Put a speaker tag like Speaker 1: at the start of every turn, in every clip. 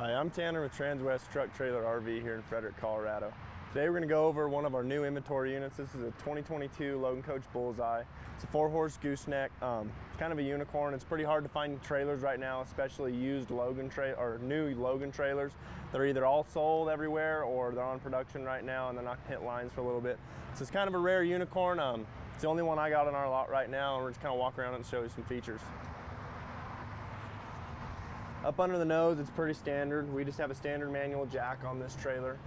Speaker 1: Hi, I'm Tanner with Transwest Truck Trailer RV here in Frederick, Colorado. Today we're going to go over one of our new inventory units. This is a 2022 Logan Coach Bullseye. It's a 4-horse gooseneck. It's kind of a unicorn. It's pretty hard to find trailers right now, especially used Logan or new Logan trailers. They're either all sold everywhere or they're on production right now and they're not hit lines for a little bit. So it's kind of a rare unicorn. It's the only one I got in our lot right now, and we're just kind of walk around and show you some features. Up under the nose, it's pretty standard. We just have a standard manual jack on this trailer.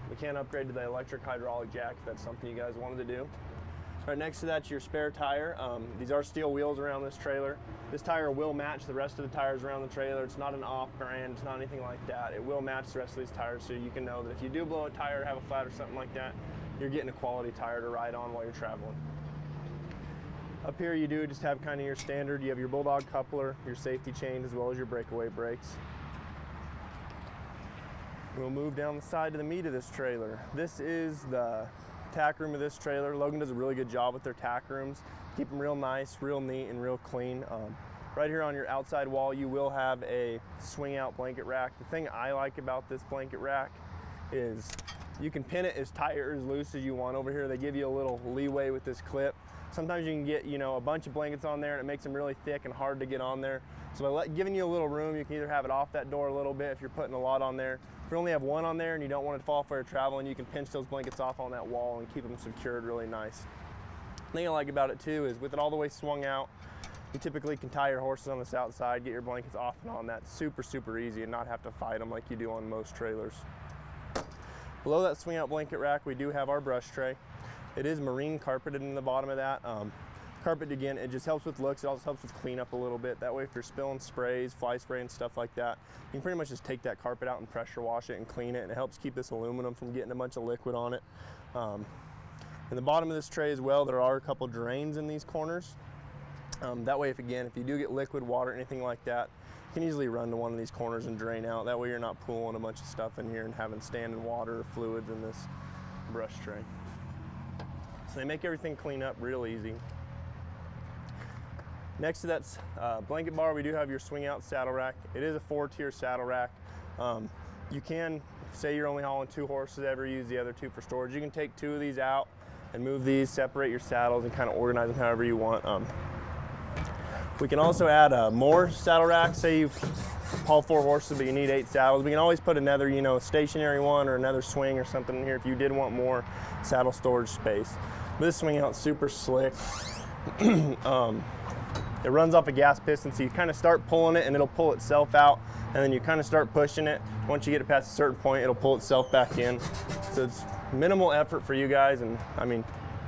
Speaker 1: We can upgrade to the electric hydraulic jack if that's something you guys wanted to do. Right next to that's your spare tire. These are steel wheels around this trailer. This tire will match the rest of the tires around the trailer. It's not an off brand, it's not anything like that. It will match the rest of these tires, so you can know that if you do blow a tire or have a flat or something like that, you're getting a quality tire to ride on while you're traveling. Up here you do just have kind of your standard, you have your Bulldog coupler, your safety chain, as well as your breakaway brakes. We'll move down the side to the meat of this trailer. This is the tack room of this trailer. Logan does a really good job with their tack rooms. Keep them real nice, real neat, and real clean. Right here on your outside wall you will have a swing out blanket rack. The thing I like about this blanket rack is you can pin it as tight or as loose as you want over here. They give you a little leeway with this clip. Sometimes you can get, a bunch of blankets on there and it makes them really thick and hard to get on there. So by giving you a little room, you can either have it off that door a little bit if you're putting a lot on there. If you only have one on there and you don't want it to fall off while you're traveling, you can pinch those blankets off on that wall and keep them secured really nice. The thing I like about it too is with it all the way swung out, you typically can tie your horses on this outside, get your blankets off and on. That's super, super easy and not have to fight them like you do on most trailers. Below that swing out blanket rack, we do have our brush tray. It is marine carpeted in the bottom of that. Carpet, again, it just helps with looks. It also helps with cleanup a little bit. That way if you're spilling sprays, fly spray and stuff like that, you can pretty much just take that carpet out and pressure wash it and clean it, and it helps keep this aluminum from getting a bunch of liquid on it. In the bottom of this tray as well, there are a couple drains in these corners. That way if you do get liquid water, anything like that, you can easily run to one of these corners and drain out. That way you're not pooling a bunch of stuff in here and having standing water or fluids in this brush tray. So they make everything clean up real easy. Next to that blanket bar, we do have your swing out saddle rack. It is a 4-tier saddle rack. You can, say you're only hauling 2 horses, ever use the other 2 for storage. You can take 2 of these out and move these, separate your saddles, and kind of organize them however you want. We can also add more saddle racks. Say you haul 4 horses, but you need 8 saddles. We can always put another, stationary one or another swing or something in here if you did want more saddle storage space. But this swing out's super slick. It runs off a gas piston, so you kind of start pulling it and it'll pull itself out, and then you kind of start pushing it. Once you get it past a certain point, it'll pull itself back in. So it's minimal effort for you guys, and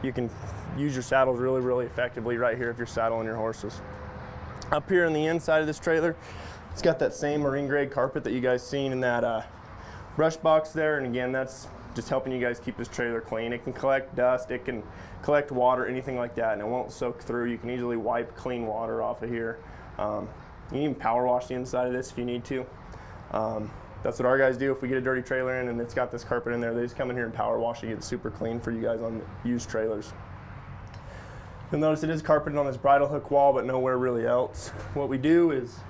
Speaker 1: you can use your saddles really, really effectively right here if you're saddling your horses. Up here on the inside of this trailer, it's got that same marine grade carpet that you guys seen in that brush box there, and again, that's just helping you guys keep this trailer clean. It can collect dust, it can collect water, anything like that, and it won't soak through. You can easily wipe clean water off of here. You can even power wash the inside of this if you need to. That's what our guys do if we get a dirty trailer in and it's got this carpet in there. They just come in here and power wash it, get super clean for you guys on used trailers. You'll notice it is carpeted on this bridle hook wall, but nowhere really else. What we do is,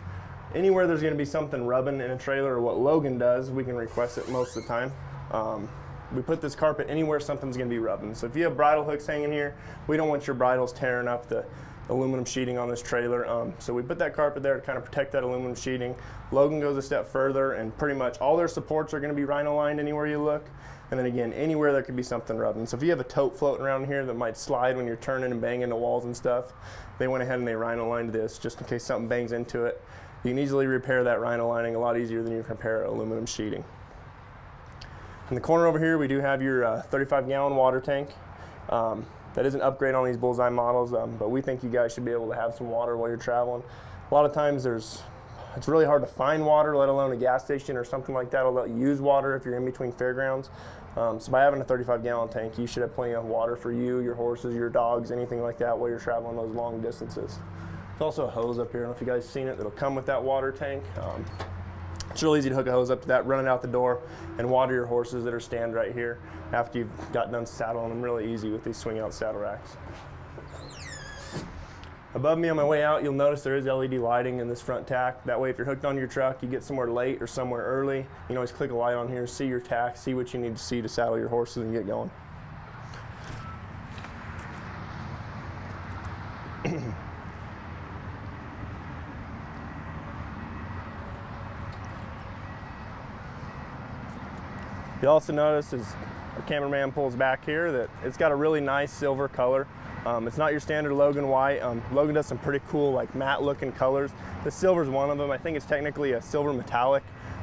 Speaker 1: anywhere there's gonna be something rubbing in a trailer, or what Logan does, we can request it most of the time. We put this carpet anywhere something's gonna be rubbing. So if you have bridle hooks hanging here, we don't want your bridles tearing up the aluminum sheeting on this trailer. So we put that carpet there to kind of protect that aluminum sheeting. Logan goes a step further, and pretty much all their supports are gonna be rhino lined anywhere you look. And then again, anywhere there could be something rubbing. So if you have a tote floating around here that might slide when you're turning and banging the walls and stuff, they went ahead and they rhino lined this just in case something bangs into it. You can easily repair that rhino lining a lot easier than you can repair aluminum sheeting. In the corner over here, we do have your 35-gallon water tank. That is an upgrade on these Bullseye models, but we think you guys should be able to have some water while you're traveling. A lot of times it's really hard to find water, let alone a gas station or something like that will let you use water if you're in between fairgrounds. So by having a 35-gallon tank, you should have plenty of water for you, your horses, your dogs, anything like that while you're traveling those long distances. There's also a hose up here. I don't know if you guys have seen it. That'll come with that water tank. It's real easy to hook a hose up to that, run it out the door, and water your horses that are stand right here after you've got done saddling them. Really easy with these swing out saddle racks. Above me on my way out, you'll notice there is LED lighting in this front tack. That way if you're hooked on your truck, you get somewhere late or somewhere early, you can always click a light on here, see your tack, see what you need to see to saddle your horses and get going. You'll also notice as our cameraman pulls back here that it's got a really nice silver color. It's not your standard Logan white. Logan does some pretty cool like matte looking colors. The silver is one of them. I think it's technically a silver metallic,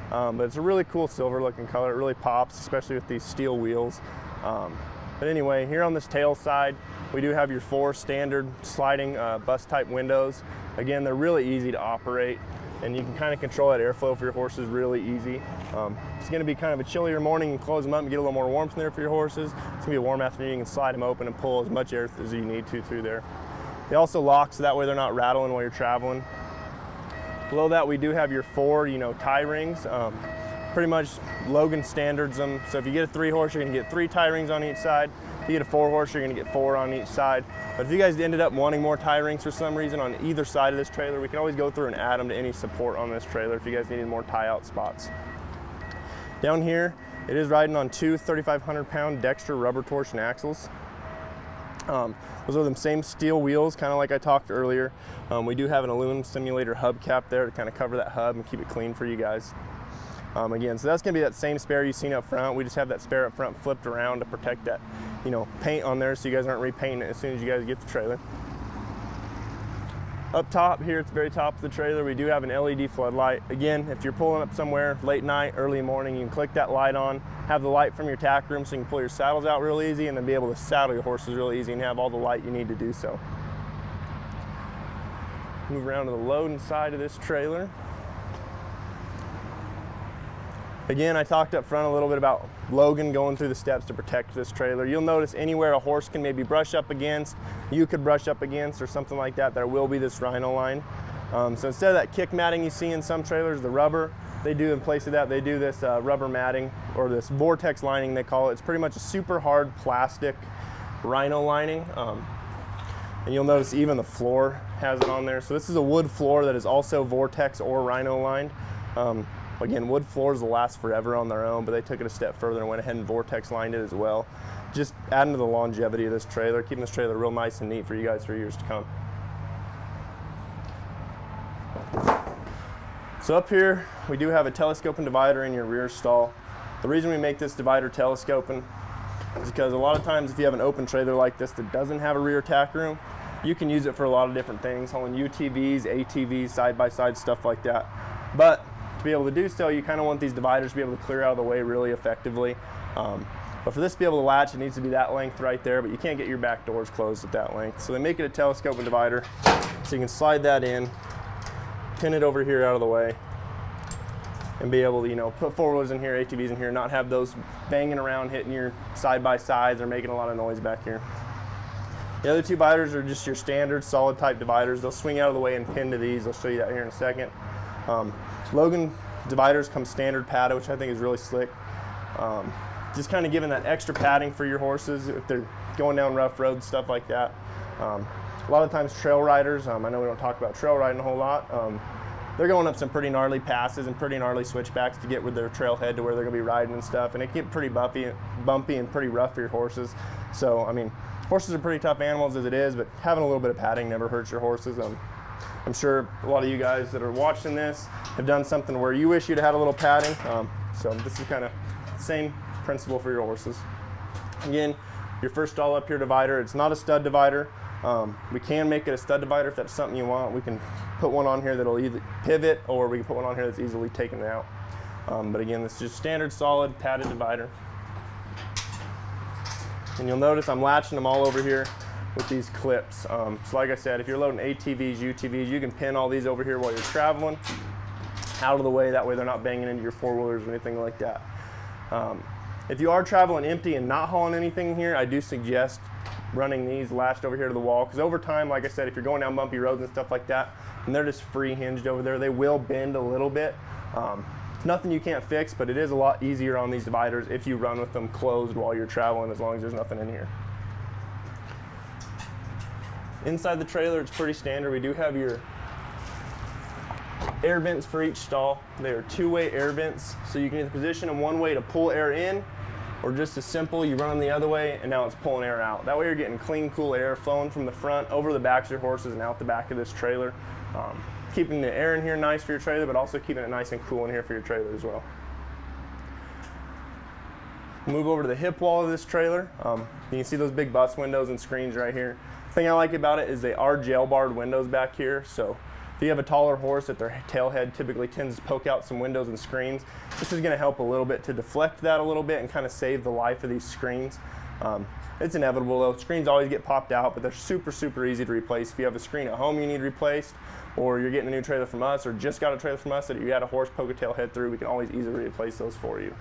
Speaker 1: but it's a really cool silver looking color. It really pops, especially with these steel wheels. But anyway, here on this tail side, we do have your 4 standard sliding bus type windows. Again, they're really easy to operate, and you can kind of control that airflow for your horses really easy. It's going to be kind of a chillier morning, and close them up and get a little more warmth in there for your horses. It's going to be a warm afternoon, you can slide them open and pull as much air as you need to through there. They also lock so that way they're not rattling while you're traveling. Below that we do have your 4 tie rings. Pretty much Logan standards them. So if you get a 3-horse, you're going to get 3 tie rings on each side. If you get a 4-horse, you're going to get 4 on each side. But if you guys ended up wanting more tie rings for some reason on either side of this trailer, we can always go through and add them to any support on this trailer if you guys needed more tie out spots. Down here, it is riding on 2 3,500-pound Dexter rubber torsion axles. Those are them same steel wheels, kind of like I talked earlier. We do have an aluminum simulator hubcap there to kind of cover that hub and keep it clean for you guys. Again, so that's going to be that same spare you've seen up front. We just have that spare up front flipped around to protect that, paint on there so you guys aren't repainting it as soon as you guys get the trailer. Up top here at the very top of the trailer, we do have an LED floodlight. Again, if you're pulling up somewhere late night, early morning, you can click that light on, have the light from your tack room so you can pull your saddles out real easy and then be able to saddle your horses real easy and have all the light you need to do so. Move around to the loading side of this trailer. Again, I talked up front a little bit about Logan going through the steps to protect this trailer. You'll notice anywhere a horse can maybe brush up against, you could brush up against or something like that, there will be this rhino line. So instead of that kick matting you see in some trailers, the rubber, they do in place of that, they do this rubber matting or this vortex lining they call it. It's pretty much a super hard plastic rhino lining. And you'll notice even the floor has it on there. So this is a wood floor that is also vortex or rhino lined. Again, wood floors will last forever on their own, but they took it a step further and went ahead and vortex lined it as well. Just adding to the longevity of this trailer, keeping this trailer real nice and neat for you guys for years to come. So up here, we do have a telescoping divider in your rear stall. The reason we make this divider telescoping is because a lot of times if you have an open trailer like this that doesn't have a rear tack room, you can use it for a lot of different things, hauling UTVs, ATVs, side-by-side, stuff like that. But to be able to do so, you kind of want these dividers to be able to clear out of the way really effectively. But for this to be able to latch, it needs to be that length right there, but you can't get your back doors closed at that length. So they make it a telescoping divider, so you can slide that in, pin it over here out of the way, and be able to, put 4-wheelers in here, ATVs in here, not have those banging around, hitting your side-by-sides or making a lot of noise back here. The other 2 dividers are just your standard solid type dividers. They'll swing out of the way and pin to these. I'll show you that here in a second. Logan dividers come standard padded, which I think is really slick. Just kind of giving that extra padding for your horses if they're going down rough roads, stuff like that. A lot of times trail riders, I know we don't talk about trail riding a whole lot, they're going up some pretty gnarly passes and pretty gnarly switchbacks to get with their trailhead to where they're going to be riding and stuff, and it can get pretty bumpy and pretty rough for your horses. So, I mean, horses are pretty tough animals as it is, but having a little bit of padding never hurts your horses. I'm sure a lot of you guys that are watching this have done something where you wish you'd had a little padding. So this is kind of the same principle for your horses. Again, your first stall up here divider, it's not a stud divider. We can make it a stud divider if that's something you want. We can put one on here that'll either pivot, or we can put one on here that's easily taken out. But again, this is just standard solid padded divider. And you'll notice I'm latching them all over here with these clips. So like I said, if you're loading ATVs, UTVs, you can pin all these over here while you're traveling out of the way. That way they're not banging into your 4-wheelers or anything like that. If you are traveling empty and not hauling anything here, I do suggest running these latched over here to the wall, because over time, like I said, if you're going down bumpy roads and stuff like that, and they're just free hinged over there, they will bend a little bit. It's nothing you can't fix, but it is a lot easier on these dividers if you run with them closed while you're traveling, as long as there's nothing in here. Inside the trailer, it's pretty standard. We do have your air vents for each stall. They are two-way air vents, so you can either position them one way to pull air in, or just as simple, you run them the other way and now it's pulling air out. That way you're getting clean, cool air flowing from the front over the backs of your horses and out the back of this trailer. Keeping the air in here nice for your trailer, but also keeping it nice and cool in here for your trailer as well. Move over to the hip wall of this trailer. You can see those big bus windows and screens right here. The thing I like about it is they are jail barred windows back here, so if you have a taller horse that their tail head typically tends to poke out some windows and screens, this is going to help a little bit to deflect that a little bit and kind of save the life of these screens. It's inevitable though. Screens always get popped out, but they're super, super easy to replace. If you have a screen at home you need replaced, or you're getting a new trailer from us, or just got a trailer from us that you had a horse poke a tail head through, we can always easily replace those for you.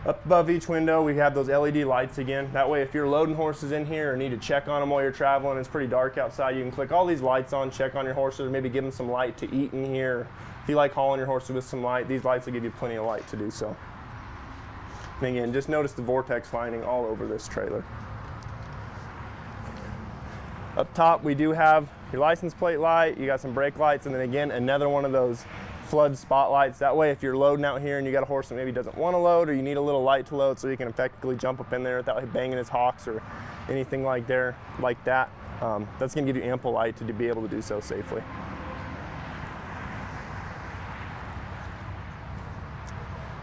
Speaker 1: Up above each window, we have those LED lights again. That way, if you're loading horses in here or need to check on them while you're traveling, it's pretty dark outside, you can click all these lights on, check on your horses, or maybe give them some light to eat in here. If you like hauling your horses with some light, these lights will give you plenty of light to do so. And again, just notice the vortex lining all over this trailer. Up top, we do have your license plate light, you got some brake lights, and then again, another one of those flood spotlights. That way, if you're loading out here and you got a horse that maybe doesn't want to load, or you need a little light to load so you can effectively jump up in there without banging his hocks or anything like that, that's going to give you ample light to be able to do so safely.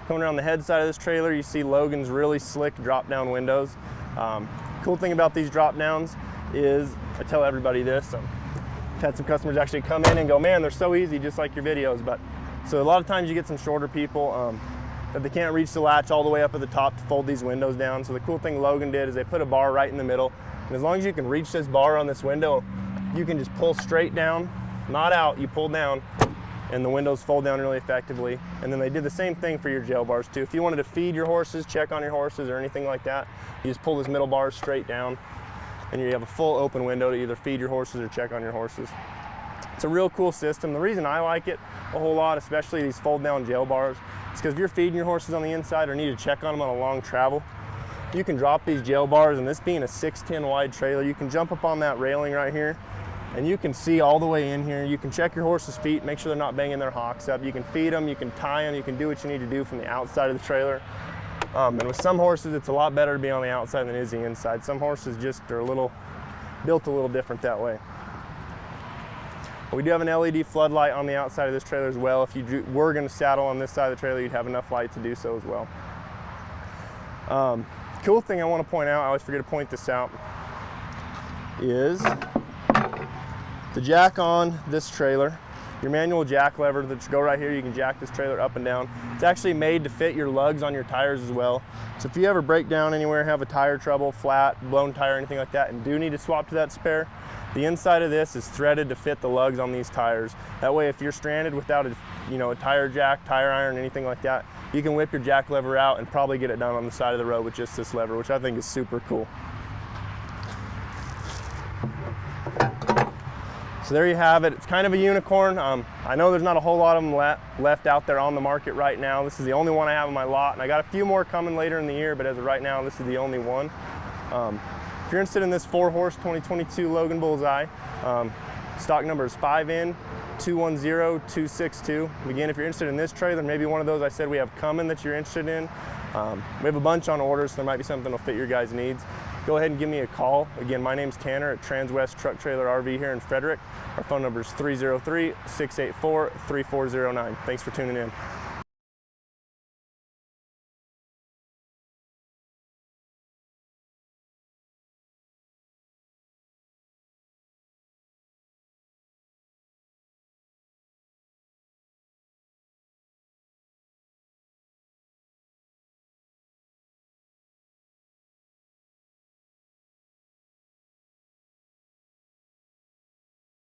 Speaker 1: Coming around the head side of this trailer, you see Logan's really slick drop-down windows. Cool thing about these drop-downs is, I tell everybody this, I've had some customers actually come in and go, man, they're so easy, just like your videos. But so a lot of times you get some shorter people that they can't reach the latch all the way up at the top to fold these windows down. So the cool thing Logan did is they put a bar right in the middle, and as long as you can reach this bar on this window, you can just pull straight down, not out, you pull down, and the windows fold down really effectively. And then they did the same thing for your jail bars too. If you wanted to feed your horses, check on your horses, or anything like that, you just pull this middle bar straight down, and you have a full open window to either feed your horses or check on your horses. It's a real cool system. The reason I like it a whole lot, especially these fold down jail bars, is because if you're feeding your horses on the inside or need to check on them on a long travel, you can drop these jail bars, and this being a 6'10" wide trailer, you can jump up on that railing right here and you can see all the way in here. You can check your horse's feet, make sure they're not banging their hocks up. You can feed them, you can tie them, you can do what you need to do from the outside of the trailer. And with some horses, it's a lot better to be on the outside than it is the inside. Some horses just are built a little different that way. We do have an LED floodlight on the outside of this trailer as well. If you were going to saddle on this side of the trailer, you'd have enough light to do so as well. Cool thing I want to point out, I always forget to point this out, is the jack on this trailer. Your manual jack lever that go right here, you can jack this trailer up and down. It's actually made to fit your lugs on your tires as well. So if you ever break down anywhere, have a tire trouble, flat, blown tire, anything like that, and do need to swap to that spare, the inside of this is threaded to fit the lugs on these tires. That way, if you're stranded without a tire jack, tire iron, anything like that, you can whip your jack lever out and probably get it done on the side of the road with just this lever, which I think is super cool. So there you have it. It's kind of a unicorn. I know there's not a whole lot of them left out there on the market right now. This is the only one I have in my lot, and I got a few more coming later in the year, but as of right now, this is the only one. If you're interested in this 4-horse 2022 Logan Bullseye, stock number is 5N210262. Again, if you're interested in this trailer, maybe one of those I said we have coming that you're interested in, we have a bunch on order, so there might be something that'll fit your guys' needs. Go ahead and give me a call. Again, my name's Tanner at Transwest Truck Trailer RV here in Frederick. Our phone number is 303-684-3409. Thanks for tuning in.